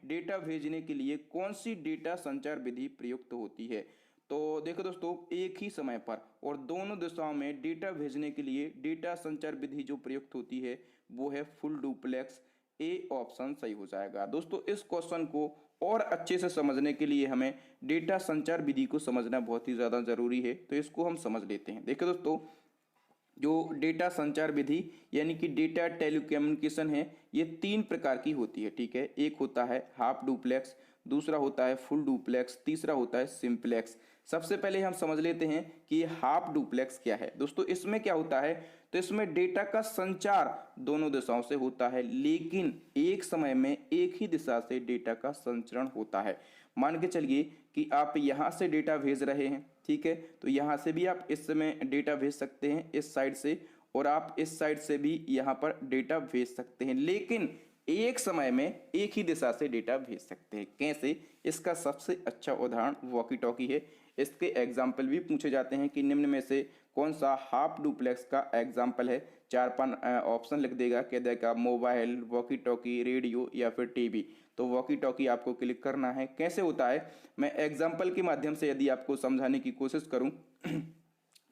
Data भेजने के लिए कौन सी डेटा संचार विधि प्रयुक्त होती है। तो देखो दोस्तों, एक ही समय पर और दोनों दिशाओं में डेटा भेजने के लिए डेटा संचार विधि जो प्रयुक्त होती है वो है फुल डुप्लेक्स। ए ऑप्शन सही हो जाएगा। दोस्तों, इस क्वेश्चन को और अच्छे से समझने के लिए हमें डेटा संचार विधि को समझना बहुत ही ज़्यादा जरूरी है, तो इसको हम समझ लेते हैं। देखो दोस्तों, जो डेटा संचार विधि यानी कि डेटा टेलीकम्युनिकेशन है, ये 3 प्रकार की होती है। ठीक है, एक होता है हाफ डुप्लेक्स, दूसरा होता है फुल डुप्लेक्स, तीसरा होता है सिंप्लेक्स। सबसे पहले हम समझ लेते हैं कि हाफ डुप्लेक्स क्या है। दोस्तों, इसमें क्या होता है, तो इसमें डेटा का संचार दोनों दिशाओं से होता है, लेकिन एक समय में एक ही दिशा से डेटा का संचरण होता है। मान के चलिए कि आप यहां से डेटा भेज रहे हैं, ठीक है, तो यहां से भी आप इस समय डेटा भेज सकते हैं इस साइड से, और आप इस साइड से भी यहां पर डेटा भेज सकते हैं, लेकिन एक समय में एक ही दिशा से डेटा भेज सकते हैं। कैसे? इसका सबसे अच्छा उदाहरण वॉकी टॉकी है। इसके एग्जाम्पल भी पूछे जाते हैं कि निम्न में से कौन सा हाफ डुप्लेक्स का एग्जाम्पल है। 4-5 ऑप्शन लिख देगा, कह देगा मोबाइल, वॉकी टॉकी, रेडियो या फिर टीवी। तो वॉकी टॉकी आपको क्लिक करना है। कैसे होता है, मैं एग्जाम्पल के माध्यम से यदि आपको समझाने की कोशिश करूं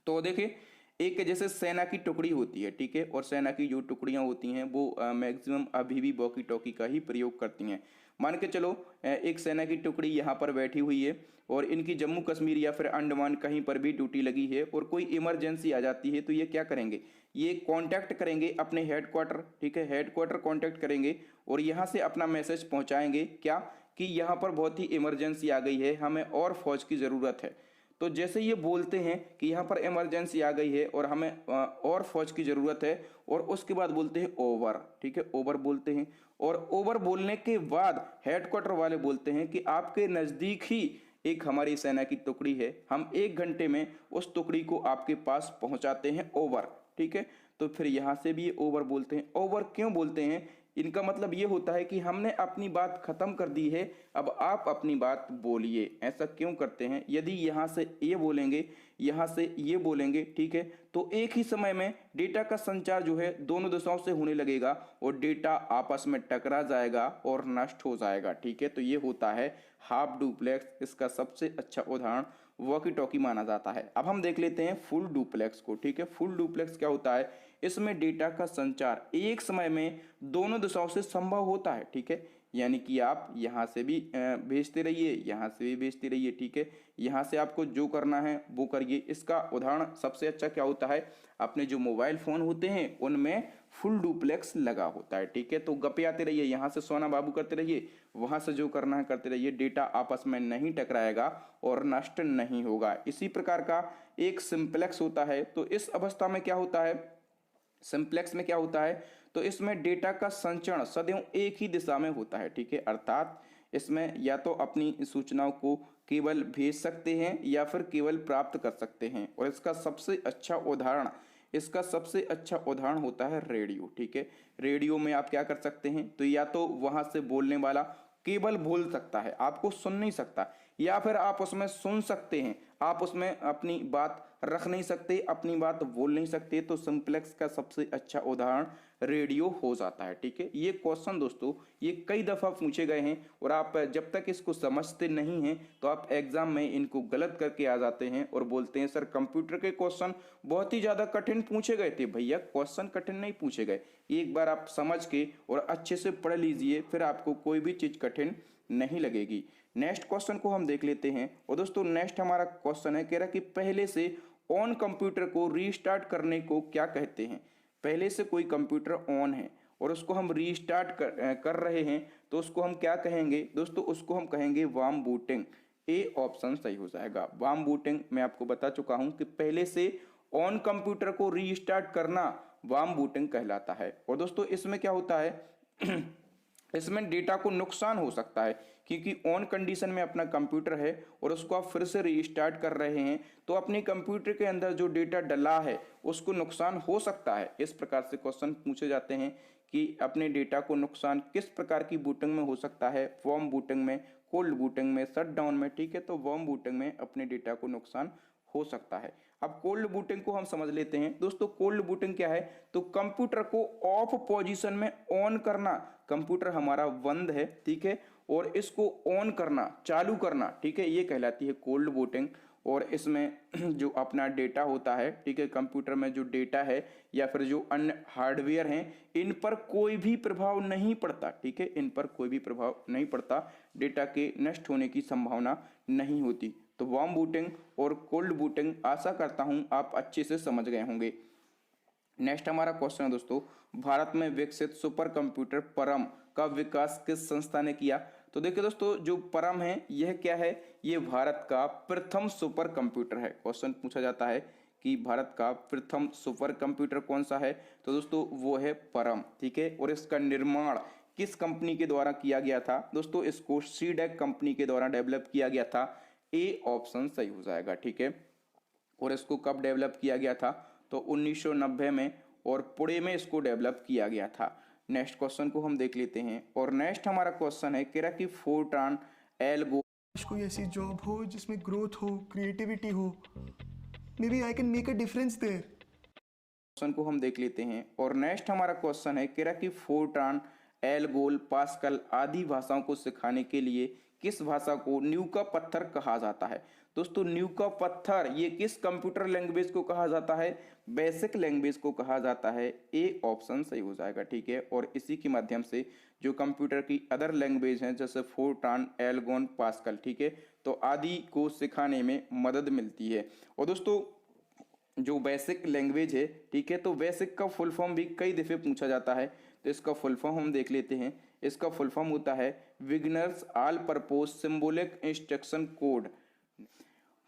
तो देखिए, एक जैसे सेना की टुकड़ी होती है, ठीक है, और सेना की जो टुकड़ियां होती हैं वो मैक्सिमम अभी भी वॉकी टॉकी का ही प्रयोग करती हैं। मान के चलो एक सेना की टुकड़ी यहाँ पर बैठी हुई है और इनकी जम्मू कश्मीर या फिर अंडमान कहीं पर भी ड्यूटी लगी है और कोई इमरजेंसी आ जाती है, तो ये क्या करेंगे, ये कांटेक्ट करेंगे अपने हेडक्वार्टर, ठीक है, हेडक्वार्टर कांटेक्ट करेंगे और यहाँ से अपना मैसेज पहुँचाएंगे क्या, कि यहाँ पर बहुत ही इमरजेंसी आ गई है, हमें और फौज की ज़रूरत है। तो जैसे ये बोलते हैं कि यहाँ पर इमरजेंसी आ गई है और हमें और फौज की ज़रूरत है, और उसके बाद बोलते हैं ओवर, ठीक है, ओवर बोलते हैं, और ओवर बोलने के बाद हेडक्वार्टर वाले बोलते हैं कि आपके नज़दीक ही एक हमारी सेना की टुकड़ी है, हम 1 घंटे में उस टुकड़ी को आपके पास पहुंचाते हैं, ओवर। ठीक है, तो फिर यहाँ से भी ये ओवर बोलते हैं। ओवर क्यों बोलते हैं, इनका मतलब ये होता है कि हमने अपनी बात खत्म कर दी है, अब आप अपनी बात बोलिए। ऐसा क्यों करते हैं, यदि यहाँ से ये बोलेंगे, यहाँ से ये बोलेंगे, ठीक है, तो एक ही समय में डेटा का संचार जो है दोनों दिशाओं से होने लगेगा और डेटा आपस में टकरा जाएगा और नष्ट हो जाएगा। ठीक है, तो ये होता है हाफ डुप्लेक्स। इसका सबसे अच्छा उदाहरण वॉकी टॉकी माना जाता है। अब हम देख लेते हैं फुल डुप्लेक्स को। ठीक है, फुल डुप्लेक्स क्या होता है, इसमें डेटा का संचार एक समय में दोनों दिशाओं से संभव होता है। ठीक है, यानी कि आप यहाँ से भी भेजते रहिए, यहाँ से भी भेजते रहिए, ठीक है, यहाँ से आपको जो करना है वो करिए। इसका उदाहरण सबसे अच्छा क्या होता है, अपने जो मोबाइल फ़ोन होते हैं उनमें फुल डुप्लेक्स लगा होता है। ठीक है, तो गपे आते रहिए, यहाँ से सोना बाबू करते रहिए, वहाँ से जो करना है करते रहिए, डेटा आपस में नहीं टकराएगा और नष्ट नहीं होगा। इसी प्रकार का एक सिंप्लेक्स होता है। तो इस अवस्था में क्या होता है, सिंप्लेक्स में क्या होता है, तो इसमें डेटा का संचरण सदैव एक ही दिशा में होता है। ठीक है, अर्थात इसमें या तो अपनी सूचनाओं को केवल भेज सकते हैं या फिर केवल प्राप्त कर सकते हैं। और इसका सबसे अच्छा उदाहरण होता है रेडियो। ठीक है, रेडियो में आप क्या कर सकते हैं, तो या तो वहां से बोलने वाला केवल बोल सकता है, आपको सुन नहीं सकता, या फिर आप उसमें सुन सकते हैं, आप उसमें अपनी बात रख नहीं सकते, अपनी बात बोल नहीं सकते। तो सिंप्लेक्स का सबसे अच्छा उदाहरण रेडियो हो जाता है। ठीक है, ये क्वेश्चन दोस्तों ये कई दफा पूछे गए हैं और आप जब तक इसको समझते नहीं हैं तो आप एग्जाम में इनको गलत करके आ जाते हैं और बोलते हैं सर कंप्यूटर के क्वेश्चन बहुत ही ज्यादा कठिन पूछे गए थे। भैया, क्वेश्चन कठिन नहीं पूछे गए, एक बार आप समझ के और अच्छे से पढ़ लीजिए, फिर आपको कोई भी चीज कठिन नहीं लगेगी। नेक्स्ट क्वेश्चन को हम देख लेते हैं। और दोस्तों, नेक्स्ट हमारा क्वेश्चन है, कह रहा कि पहले से ऑन कंप्यूटर को रीस्टार्ट करने को क्या कहते हैं। पहले से कोई कंप्यूटर ऑन है और उसको हम रीस्टार्ट कर रहे हैं, तो उसको हम क्या कहेंगे दोस्तों, उसको हम कहेंगे वार्म बूटिंग। ए ऑप्शन सही हो जाएगा। वार्म बूटिंग मैं आपको बता चुका हूं कि पहले से ऑन कंप्यूटर को रीस्टार्ट करना वार्म बूटिंग कहलाता है। और दोस्तों, इसमें क्या होता है इसमें डेटा को नुकसान हो सकता है, क्योंकि ऑन कंडीशन में अपना कंप्यूटर है और उसको आप फिर से रीस्टार्ट कर रहे हैं, तो अपने कंप्यूटर के अंदर जो डेटा डला है उसको नुकसान हो सकता है। इस प्रकार से क्वेश्चन पूछे जाते हैं कि अपने डेटा को नुकसान किस प्रकार की बूटिंग में हो सकता है, वार्म बूटिंग में, कोल्ड बूटिंग में, शटडाउन में। ठीक है, तो वार्म बूटिंग में अपने डेटा को नुकसान हो सकता है। अब कोल्ड बूटिंग को हम समझ लेते हैं। दोस्तों, कोल्ड बूटिंग क्या है, तो कंप्यूटर को ऑफ पोजीशन में ऑन करना, कंप्यूटर हमारा बंद है, ठीक है, और इसको ऑन करना, चालू करना, ठीक है, ये कहलाती है कोल्ड बूटिंग। और इसमें जो अपना डेटा होता है, ठीक है, कंप्यूटर में जो डेटा है या फिर जो अन्य हार्डवेयर हैं, इन पर कोई भी प्रभाव नहीं पड़ता, ठीक है, इन पर कोई भी प्रभाव नहीं पड़ता, डेटा के नष्ट होने की संभावना नहीं होती। तो वार्म बूटिंग और कोल्ड बूटिंग आशा करता हूं आप अच्छे से समझ गए होंगे। नेक्स्ट हमारा क्वेश्चन है दोस्तों, भारत में विकसित सुपर कंप्यूटर परम का विकास किस संस्था ने किया? तो देखिए दोस्तों, जो परम है यह क्या है, ये भारत का प्रथम सुपर कंप्यूटर है। क्वेश्चन पूछा जाता है कि भारत का प्रथम सुपर कंप्यूटर कौन सा है, तो दोस्तों वो है परम, ठीक है। और इसका निर्माण किस कंपनी के द्वारा किया गया था? दोस्तों इसको सीडेक कंपनी के द्वारा डेवलप किया गया था। ए ऑप्शन सही हो जाएगा, ठीक है। और इसको कब डेवलप किया गया था? तो 1990 में, और पुणे में इसको डेवलप किया गया था। नेक्स्ट क्वेश्चन को हम देख लेते हैं। और नेक्स्ट हमारा क्वेश्चन है कि कि फोर्ट्रान एल्गो कोई ऐसी जॉब हो जिसमें ग्रोथ हो, क्रिएटिविटी हो, may be I can make a difference there. Question को हम देख लेते हैं। और नेक्स्ट हमारा क्वेश्चन है कि फोर्ट्रान एल्गोल पास्कल आदि भाषाओं को सिखाने के लिए किस भाषा को नींव का पत्थर कहा जाता है? दोस्तों नींव का पत्थर ये किस कंप्यूटर लैंग्वेज को कहा जाता है? बेसिक लैंग्वेज को कहा जाता है। ए ऑप्शन सही हो जाएगा, ठीक है। और इसी के माध्यम से जो कंप्यूटर की अदर लैंग्वेज हैं जैसे फोर्ट्रान एल्गोन पास्कल, ठीक है, तो आदि को सिखाने में मदद मिलती है। और दोस्तों जो बेसिक लैंग्वेज है, ठीक है, तो बेसिक का फुल फॉर्म भी कई दफे पूछा जाता है, तो इसका फुल फॉर्म हम देख लेते हैं। इसका फुल फॉर्म होता है beginners all purpose symbolic instruction code.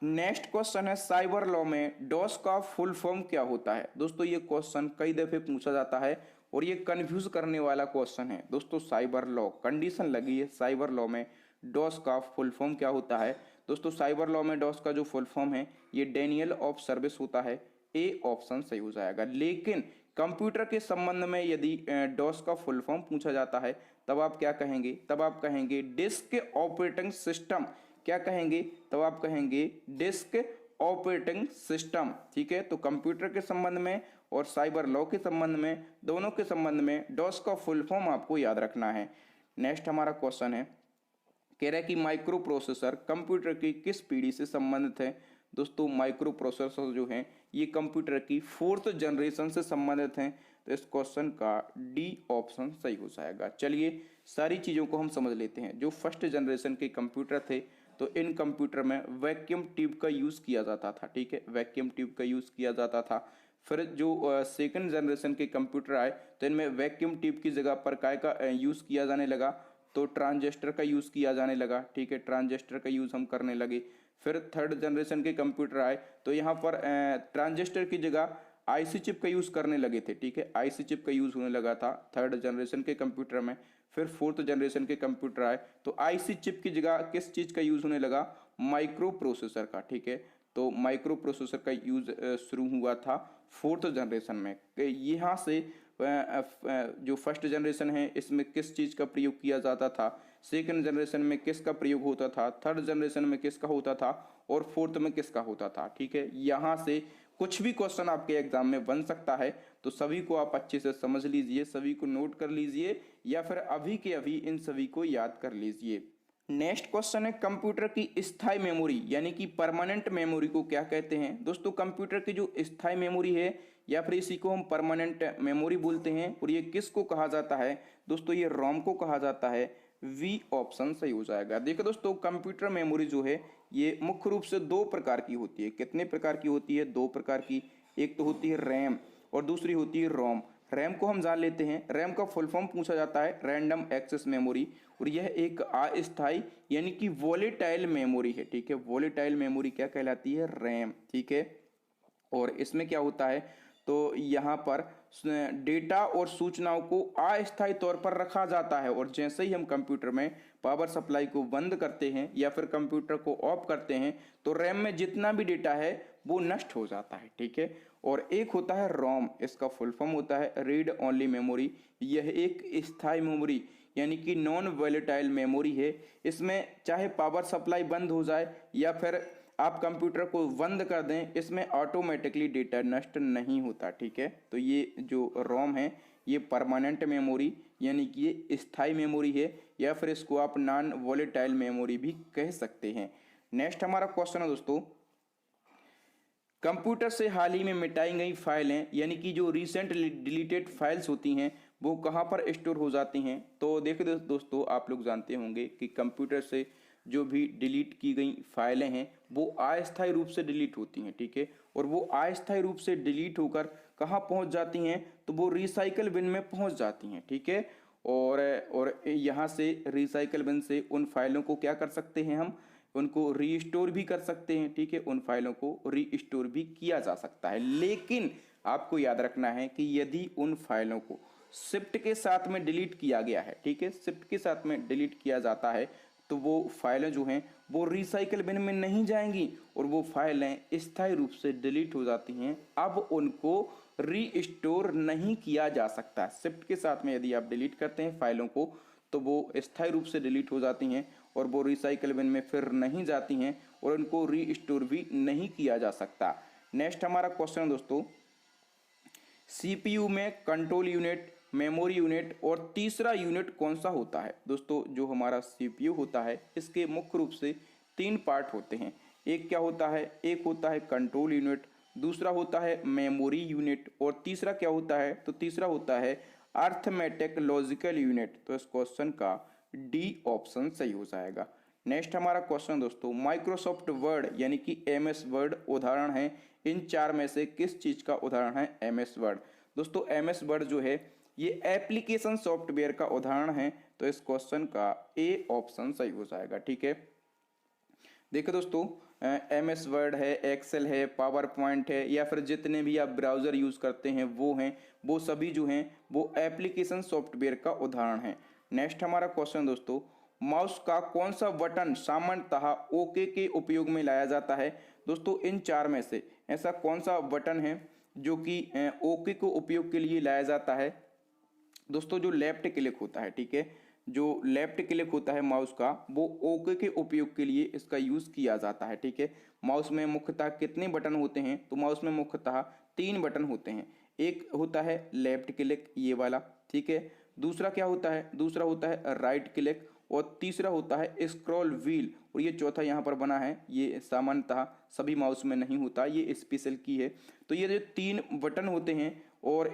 Next question है साइबर लॉ में डॉस का फुल फॉर्म क्या होता है? दोस्तों ये क्वेश्चन कई दफे पूछा जाता है और ये कंफ्यूज करने वाला क्वेश्चन है। दोस्तों साइबर लॉ कंडीशन लगी है, साइबर लॉ में डॉस का फुल फॉर्म क्या होता है? दोस्तों साइबर लॉ में डॉस का जो फुल फॉर्म है ये डेनियल ऑफ सर्विस होता है। ए ऑप्शन सही हो जाएगा। लेकिन कंप्यूटर के संबंध में यदि डॉस का फुल फॉर्म पूछा जाता है तब आप क्या कहेंगे? तब आप कहेंगे डिस्क ऑपरेटिंग सिस्टम। क्या कहेंगे? तब आप कहेंगे डिस्क ऑपरेटिंग सिस्टम, ठीक है। तो कंप्यूटर के संबंध में और साइबर लॉ के संबंध में, दोनों के संबंध में डॉस का फुल फॉर्म आपको याद रखना है। नेक्स्ट हमारा क्वेश्चन है कह रहा है कि माइक्रो प्रोसेसर कंप्यूटर की किस पीढ़ी से संबंधित है? दोस्तों माइक्रो प्रोसेसर जो हैं ये कंप्यूटर की 4th जनरेशन से संबंधित हैं। तो इस क्वेश्चन का डी ऑप्शन सही हो जाएगा। चलिए सारी चीज़ों को हम समझ लेते हैं। जो फर्स्ट जनरेशन के कंप्यूटर थे तो इन कंप्यूटर में वैक्यूम ट्यूब का यूज़ किया जाता था, ठीक है, वैक्यूम ट्यूब का यूज़ किया जाता था। फिर जो सेकंड जनरेशन के कंप्यूटर आए तो इनमें वैक्यूम ट्यूब की जगह पर काय का यूज़ किया जाने लगा? तो ट्रांजिस्टर का यूज़ किया जाने लगा, ठीक है, ट्रांजिस्टर का यूज़ हम करने लगे। फिर थर्ड जनरेशन के कंप्यूटर आए तो यहाँ पर ट्रांजिस्टर की जगह आईसी चिप का यूज़ करने लगे थे, ठीक है, आईसी चिप का यूज़ होने लगा था थर्ड जनरेशन के कंप्यूटर में। फिर फोर्थ जनरेशन के कंप्यूटर आए तो आईसी चिप की जगह किस चीज़ का यूज़ होने लगा? माइक्रो प्रोसेसर का, ठीक है। तो माइक्रो प्रोसेसर का यूज़ शुरू हुआ था फोर्थ जनरेशन में। यहाँ से जो फर्स्ट जनरेशन है इसमें किस चीज़ का प्रयोग किया जाता था, सेकंड जनरेशन में किसका प्रयोग होता था, थर्ड जनरेशन में किसका होता था और फोर्थ में किसका होता था, ठीक है। यहाँ से कुछ भी क्वेश्चन आपके एग्जाम में बन सकता है, तो सभी को आप अच्छे से समझ लीजिए, सभी को नोट कर लीजिए या फिर अभी के अभी इन सभी को याद कर लीजिए। नेक्स्ट क्वेश्चन है कंप्यूटर की स्थायी मेमोरी यानी कि परमानेंट मेमोरी को क्या कहते हैं? दोस्तों कंप्यूटर की जो स्थायी मेमोरी है या फिर इसी को हम परमानेंट मेमोरी बोलते हैं और ये किसको कहा जाता है? दोस्तों ये रोम को कहा जाता है। वी ऑप्शन सही हो जाएगा। देखो दोस्तों कंप्यूटर मेमोरी जो है ये मुख्य रूप से 2 प्रकार की होती है। कितने प्रकार की होती है? 2 प्रकार की। एक तो होती है रैम और दूसरी होती है रोम। रैम को हम जान लेते हैं। रैम का फुल फॉर्म पूछा जाता है रैंडम एक्सेस मेमोरी और यह एक अस्थायी यानी कि वोलेटाइल मेमोरी है, ठीक है। वोलेटाइल मेमोरी क्या कहलाती है? रैम, ठीक है। और इसमें क्या होता है तो यहाँ पर डेटा और सूचनाओं को अस्थायी तौर पर रखा जाता है और जैसे ही हम कंप्यूटर में पावर सप्लाई को बंद करते हैं या फिर कंप्यूटर को ऑफ करते हैं तो रैम में जितना भी डेटा है वो नष्ट हो जाता है, ठीक है। और एक होता है रोम, इसका फुल फॉर्म होता है रीड ओनली मेमोरी। यह एक स्थायी मेमोरी यानी कि नॉन वोलेटाइल मेमोरी है। इसमें चाहे पावर सप्लाई बंद हो जाए या फिर आप कंप्यूटर को बंद कर दें, इसमें ऑटोमेटिकली डेटा नष्ट नहीं होता, ठीक है। तो ये जो रोम है ये परमानेंट मेमोरी यानी कि ये स्थायी मेमोरी है, या फिर इसको आप नॉन वॉलेटाइल मेमोरी भी कह सकते हैं। नेक्स्ट हमारा क्वेश्चन है दोस्तों, कंप्यूटर से हाल ही में मिटाई गई फाइलें यानी कि जो रिसेंट डिलीटेड फाइल्स होती हैं वो कहाँ पर स्टोर हो जाती हैं। तो देखिए दोस्तों, आप लोग जानते होंगे कि कंप्यूटर से जो भी डिलीट की गई फाइलें हैं वो अस्थायी रूप से डिलीट होती हैं, ठीक है। और वो अस्थायी रूप से डिलीट होकर कहाँ पहुँच जाती हैं, तो वो रिसाइकल बिन में पहुँच जाती हैं, ठीक है। और यहाँ से रिसाइकल बिन से उन फाइलों को क्या कर सकते हैं, हम उनको रीस्टोर भी कर सकते हैं, ठीक है। उन फाइलों को रीस्टोर भी किया जा सकता है, लेकिन आपको याद रखना है कि यदि उन फाइलों को शिफ्ट के साथ में डिलीट किया गया है, ठीक है, शिफ्ट के साथ में डिलीट किया जाता है, तो वो फाइलें जो हैं वो रिसाइकल बिन में नहीं जाएंगी और वो फाइलें स्थायी रूप से डिलीट हो जाती हैं। अब उनको रीस्टोर नहीं किया जा सकता। शिफ्ट के साथ में यदि आप डिलीट करते हैं फाइलों को तो वो स्थायी रूप से डिलीट हो जाती हैं और वो रिसाइकल बिन में फिर नहीं जाती हैं और उनको रीस्टोर भी नहीं किया जा सकता। नेक्स्ट हमारा क्वेश्चन है दोस्तों, सीपीयू में कंट्रोल यूनिट, मेमोरी यूनिट और तीसरा यूनिट कौन सा होता है। दोस्तों, जो हमारा सीपीयू होता है इसके मुख्य रूप से 3 पार्ट होते हैं। एक क्या होता है, एक होता है कंट्रोल यूनिट, दूसरा होता है मेमोरी यूनिट और तीसरा क्या होता है, तो तीसरा होता है अर्थमेटिक लॉजिकल यूनिट। तो इस क्वेश्चन का डी ऑप्शन सही हो जाएगा। नेक्स्ट हमारा क्वेश्चन दोस्तों, माइक्रोसॉफ्ट वर्ड यानी कि एमएस वर्ड उदाहरण है, इन 4 में से किस चीज का उदाहरण है एमएस वर्ड। दोस्तों, एमएस वर्ड जो है ये एप्लीकेशन सॉफ्टवेयर का उदाहरण है, तो इस क्वेश्चन का ए ऑप्शन सही हो जाएगा, ठीक है। देखो दोस्तों, एमएस वर्ड है, एक्सेल है, पावर पॉइंट है, या फिर जितने भी आप ब्राउज़र यूज़ करते हैं वो हैं, वो सभी जो हैं वो एप्लीकेशन सॉफ्टवेयर का उदाहरण है। नेक्स्ट हमारा क्वेश्चन दोस्तों, माउस का कौन सा बटन सामान्यतः ओके के उपयोग में लाया जाता है। दोस्तों, इन 4 में से ऐसा कौन सा बटन है जो कि ओके को उपयोग के लिए लाया जाता है। दोस्तों, जो लेफ्ट क्लिक होता है, ठीक है, जो लेफ्ट क्लिक होता है माउस का वो ओके के उपयोग के लिए इसका यूज़ किया जाता है, ठीक है। माउस में मुख्यतः कितने बटन होते हैं, तो माउस में मुख्यतः 3 बटन होते हैं। एक होता है लेफ्ट क्लिक, ये वाला, ठीक है। दूसरा क्या होता है, दूसरा होता है राइट क्लिक और तीसरा होता है स्क्रॉल व्हील और ये चौथा यहाँ पर बना है, ये सामान्यतः सभी माउस में नहीं होता, ये स्पेशल की है। तो ये जो 3 बटन होते हैं और